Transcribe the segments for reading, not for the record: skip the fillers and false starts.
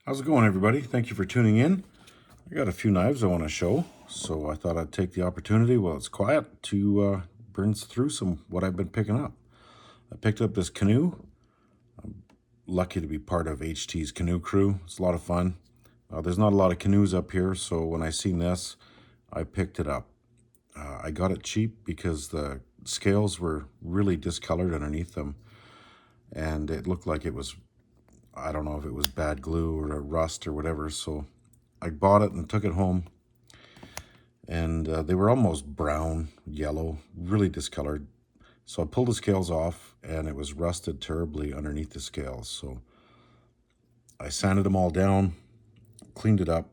How's it going, everybody? Thank you for tuning in. I got a few knives I want to show, so I thought I'd take the opportunity while it's quiet to burn through some what I've been picking up. I picked up this canoe. I'm lucky to be part of HT's canoe crew. It's a lot of fun. There's not a lot of canoes up here, so when I seen this, I picked it up. I got it cheap because the scales were really discolored underneath them, and it looked like it was, I don't know if it was bad glue or rust or whatever, so I bought it and took it home, and they were almost brown, yellow, really discolored. So I pulled the scales off, and it was rusted terribly underneath the scales. So I sanded them all down, cleaned it up.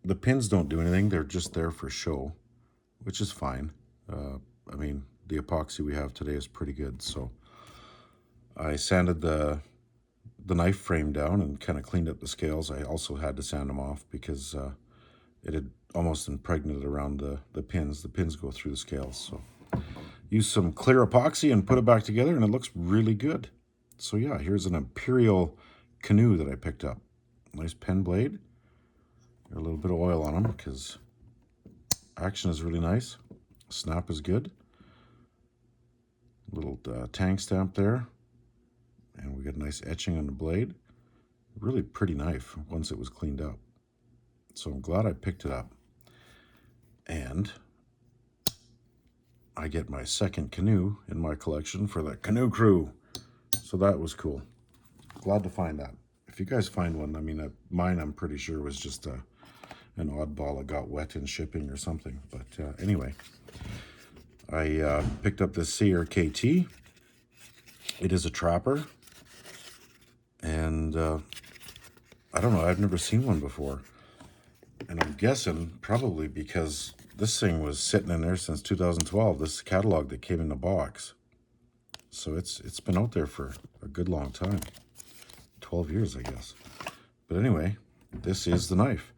The pins don't do anything. They're just there for show, which is fine. I mean, the epoxy we have today is pretty good. So I sanded the knife frame down and kind of cleaned up the scales. I also had to sand them off because it had almost impregnated around the pins. The pins go through the scales. So use some clear epoxy and put it back together, and it looks really good. So yeah, here's an Imperial canoe that I picked up. Nice pen blade. Got a little bit of oil on them because action is really nice. Snap is good. Little tank stamp there. And we got a nice etching on the blade. Really pretty knife once it was cleaned up. So I'm glad I picked it up. And I get my second canoe in my collection for the canoe crew. So that was cool. Glad to find that. If you guys find one, I mean, mine I'm pretty sure was just an oddball that got wet in shipping or something. But anyway, I picked up this CRKT. It is a trapper. And I don't know, I've never seen one before. And I'm guessing probably because this thing was sitting in there since 2012, this catalog that came in the box. So it's been out there for a good long time. 12 years, I guess. But anyway, this is the knife.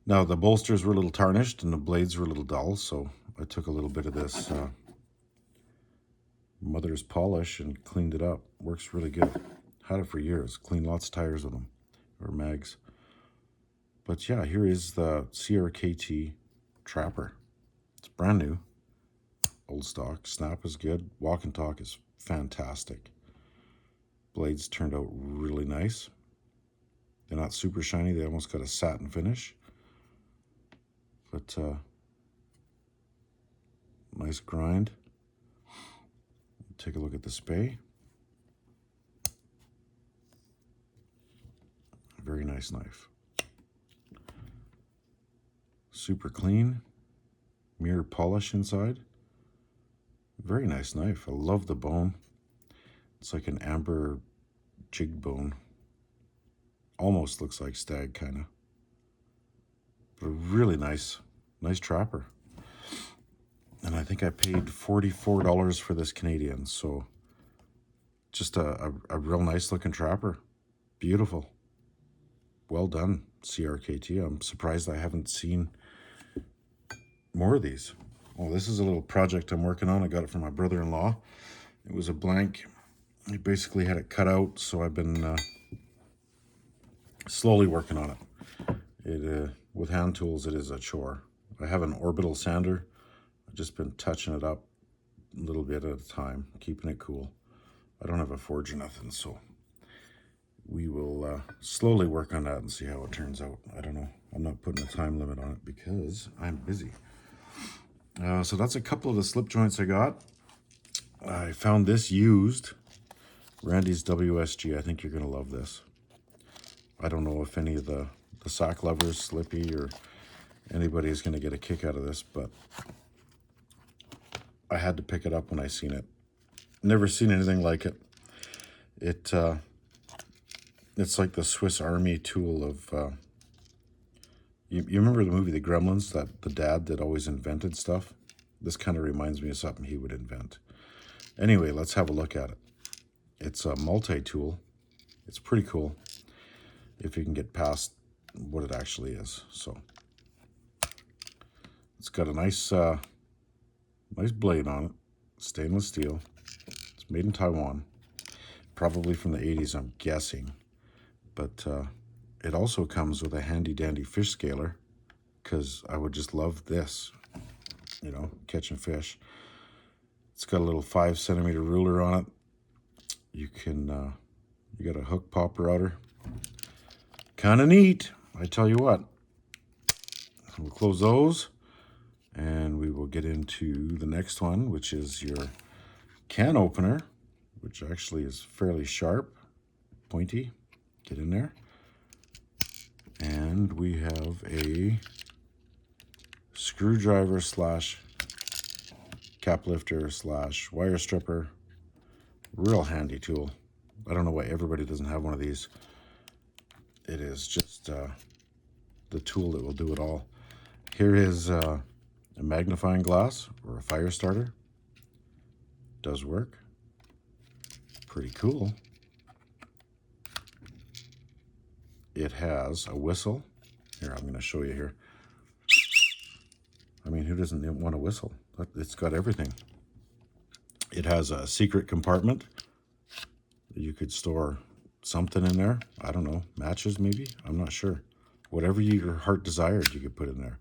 Now, the bolsters were a little tarnished and the blades were a little dull, so I took a little bit of this mother's polish and cleaned it up. Works really good. Had it for years. Cleaned lots of tires with them, or mags. But yeah, here is the CRKT Trapper. It's brand new. Old stock. Snap is good. Walk and talk is fantastic. Blades turned out really nice. They're not super shiny. They almost got a satin finish. But nice grind. Take a look at the spay. Very nice knife. Super clean. Mirror polish inside. Very nice knife. I love the bone. It's like an amber jig bone. Almost looks like stag, kind of. But a really nice trapper. And I think I paid $44 for this Canadian. So just a real nice looking trapper. Beautiful. Well done, CRKT. I'm surprised I haven't seen more of these. Oh, this is a little project I'm working on. I got it from my brother-in-law. It was a blank. He basically had it cut out, so I've been slowly working on it. With hand tools, it is a chore. I have an orbital sander. I've just been touching it up a little bit at a time, keeping it cool. I don't have a forge or nothing, so we will slowly work on that and see how it turns out. I don't know. I'm not putting a time limit on it because I'm busy. So that's a couple of the slip joints I got. I found this used. Rys WSG. I think you're going to love this. I don't know if any of the sock lovers, Slippy, or anybody is going to get a kick out of this, but I had to pick it up when I seen it. Never seen anything like it. It's like the Swiss Army tool of... You remember the movie The Gremlins, that the dad that always invented stuff? This kind of reminds me of something he would invent. Anyway, let's have a look at it. It's a multi-tool. It's pretty cool if you can get past what it actually is. So it's got a nice blade on it, stainless steel. It's made in Taiwan, probably from the 80s, I'm guessing. But it also comes with a handy dandy fish scaler, because I would just love this, you know, catching fish. It's got a little 5 centimeter ruler on it. You can, you got a hook popper outer. Kind of neat, I tell you what. We'll close those, and we will get into the next one, which is your can opener, which actually is fairly sharp, pointy. Get in there. And we have a screwdriver slash cap lifter slash wire stripper. Real handy tool. I don't know why everybody doesn't have one of these. It is just the tool that will do it all. Here is a magnifying glass or a fire starter. Does work. Pretty cool. It has a whistle. Here, I'm going to show you here. I mean, who doesn't want a whistle? It's got everything. It has a secret compartment. You could store something in there. I don't know, matches maybe? I'm not sure. Whatever your heart desired, you could put in there.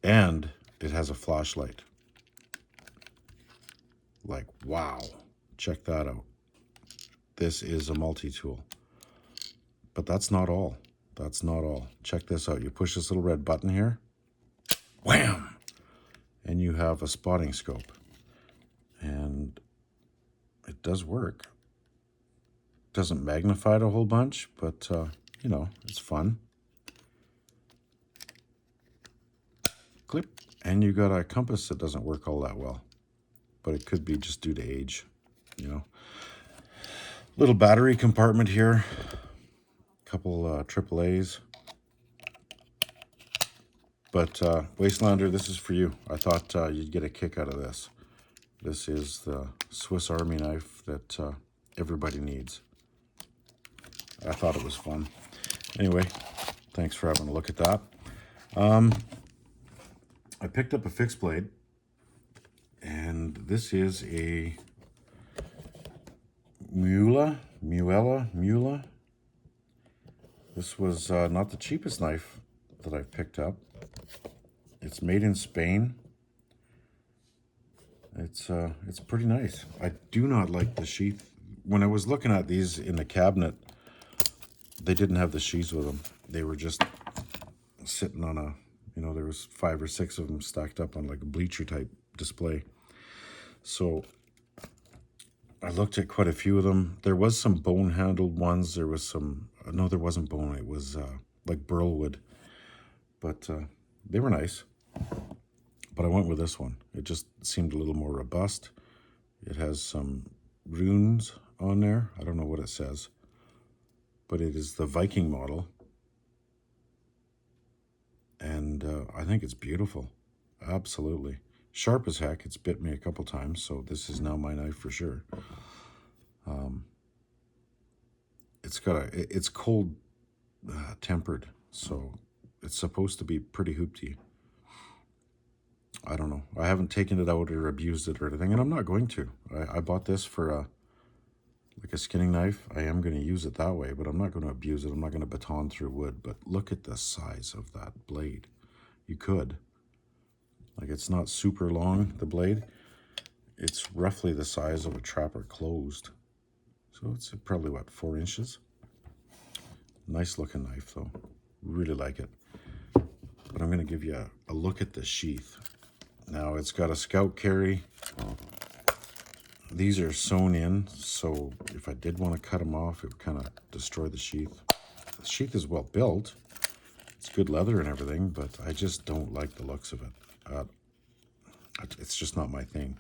And it has a flashlight. Like, wow. Check that out. This is a multi-tool. But that's not all. That's not all. Check this out. You push this little red button here. Wham! And you have a spotting scope. And it does work. Doesn't magnify it a whole bunch, but, you know, it's fun. Clip. And you got a compass that doesn't work all that well. But it could be just due to age, you know. Little battery compartment here. Couple AAAs. But Wastelander, this is for you. I thought you'd get a kick out of this. This is the Swiss Army knife that everybody needs. I thought it was fun. Anyway, thanks for having a look at that. I picked up a fixed blade, and this is a Muela. This was not the cheapest knife that I've picked up. It's made in Spain. It's pretty nice. I do not like the sheath. When I was looking at these in the cabinet, they didn't have the sheaths with them. They were just sitting on a, you know, there was 5 or 6 of them stacked up on like a bleacher type display. So I looked at quite a few of them. There was some bone handled ones. There was some, no, there wasn't bone. It was like burl wood, but they were nice. But I went with this one. It just seemed a little more robust. It has some runes on there. I don't know what it says, but it is the Viking model. And I think it's beautiful. Absolutely. Sharp as heck. It's bit me a couple times, so this is now my knife for sure. It's cold tempered, so it's supposed to be pretty hoopty. I don't know. I haven't taken it out or abused it or anything, and I'm not going to. I bought this for like a skinning knife. I am going to use it that way, but I'm not going to abuse it. I'm not going to baton through wood. But look at the size of that blade. You could. Like, it's not super long, the blade. It's roughly the size of a Trapper closed. So it's probably, what, 4 inches? Nice looking knife, though. Really like it. But I'm going to give you a look at the sheath. Now, it's got a scout carry. These are sewn in, so if I did want to cut them off, it would kind of destroy the sheath. The sheath is well built. It's good leather and everything, but I just don't like the looks of it. It's just not my thing.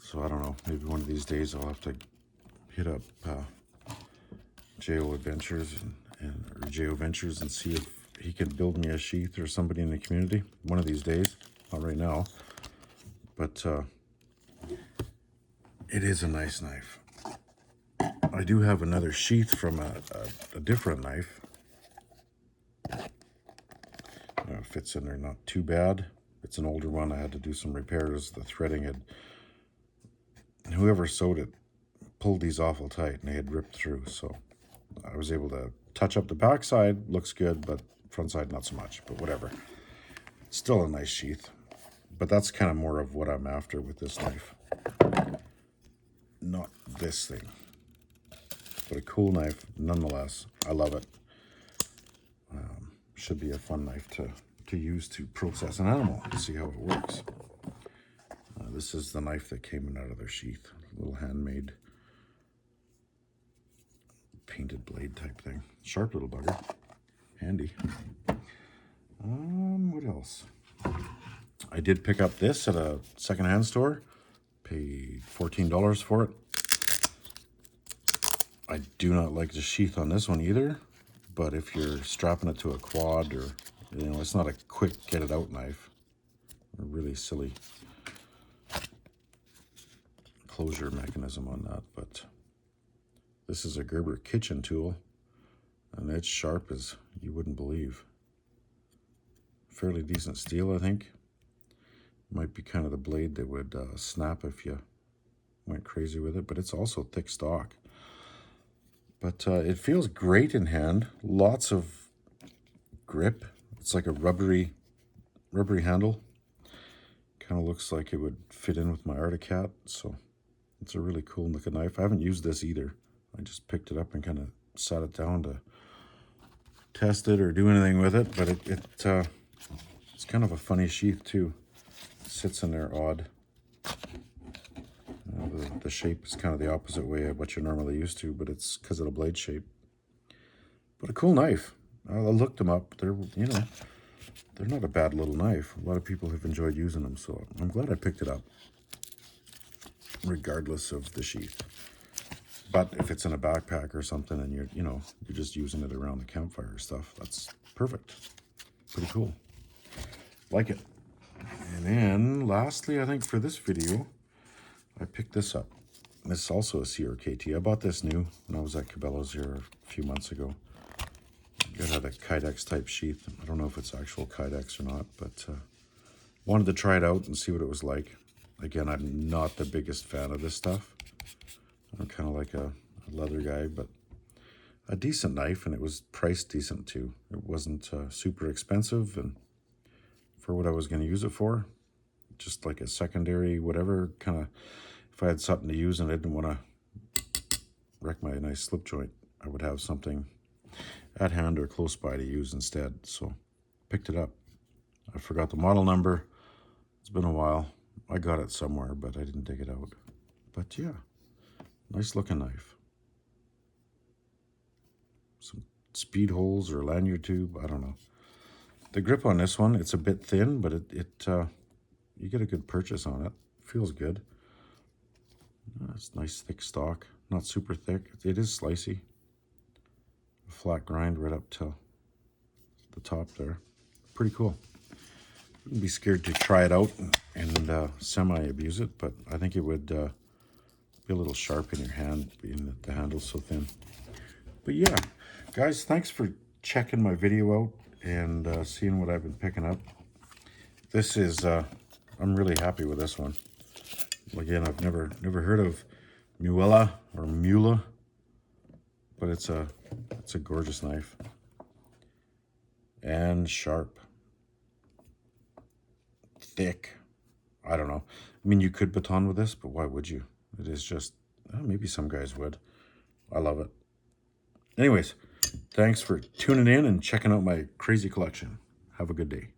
So I don't know. Maybe one of these days I'll have to hit up JO Adventures or JO Ventures and see if he can build me a sheath, or somebody in the community. One of these days. Not right now. But it is a nice knife. I do have another sheath from a different knife. It fits in there not too bad. It's an older one. I had to do some repairs. The threading had, whoever sewed it pulled these awful tight and they had ripped through. So I was able to touch up the back side, looks good, but front side not so much, but whatever. Still a nice sheath, but that's kind of more of what I'm after with this knife. Not this thing, but a cool knife nonetheless. I love it. Should be a fun knife to use to process an animal, to see how it works. This is the knife that came out of their sheath, a little handmade painted blade type thing. Sharp little bugger, handy. What else? I did pick up this at a secondhand store. Paid $14 for it. I do not like the sheath on this one either, but if you're strapping it to a quad, or it's not a quick get it out knife. A really silly closure mechanism on that, but this is a Gerber kitchen tool, and it's sharp as you wouldn't believe. Fairly decent steel, I think. Might be kind of the blade that would snap if you went crazy with it, but it's also thick stock. But it feels great in hand. Lots of grip. It's like a rubbery handle. Kind of looks like it would fit in with my Articat, so it's a really cool looking knife. I haven't used this either. I just picked it up and kind of sat it down to test it or do anything with it, but it's kind of a funny sheath too. It sits in there odd. The shape is kind of the opposite way of what you're normally used to, but it's because of the blade shape. But a cool knife. I looked them up. They're not a bad little knife. A lot of people have enjoyed using them, so I'm glad I picked it up, regardless of the sheath. But if it's in a backpack or something and you're just using it around the campfire stuff, that's perfect. Pretty cool. Like it. And then lastly, I think for this video, I picked this up. This is also a CRKT. I bought this new when I was at Cabela's here a few months ago. It had a Kydex type sheath. I don't know if it's actual Kydex or not, but wanted to try it out and see what it was like. Again, I'm not the biggest fan of this stuff. I'm kind of like a leather guy, but a decent knife, and it was priced decent too. It wasn't super expensive, and for what I was going to use it for, just like a secondary whatever, kind of, if I had something to use and I didn't want to wreck my nice slip joint, I would have something at hand or close by to use instead. So picked it up. I forgot the model number. It's been a while. I got it somewhere, but I didn't dig it out. But yeah, nice looking knife. Some speed holes or lanyard tube, I don't know. The grip on this one, it's a bit thin, but you get a good purchase on it. Feels good. It's nice thick stock, not super thick. It is slicey. A flat grind right up to the top there. Pretty cool. Wouldn't be scared to try it out and semi-abuse it, but I think it would be a little sharp in your hand, being that the handle's so thin. But yeah, guys, thanks for checking my video out and seeing what I've been picking up. This is, I'm really happy with this one. Again, I've never heard of Muela or Muela, but it's a gorgeous knife and sharp, thick. I don't know. I mean, you could baton with this, but why would you? It is just, maybe some guys would. I love it. Anyways, thanks for tuning in and checking out my crazy collection. Have a good day.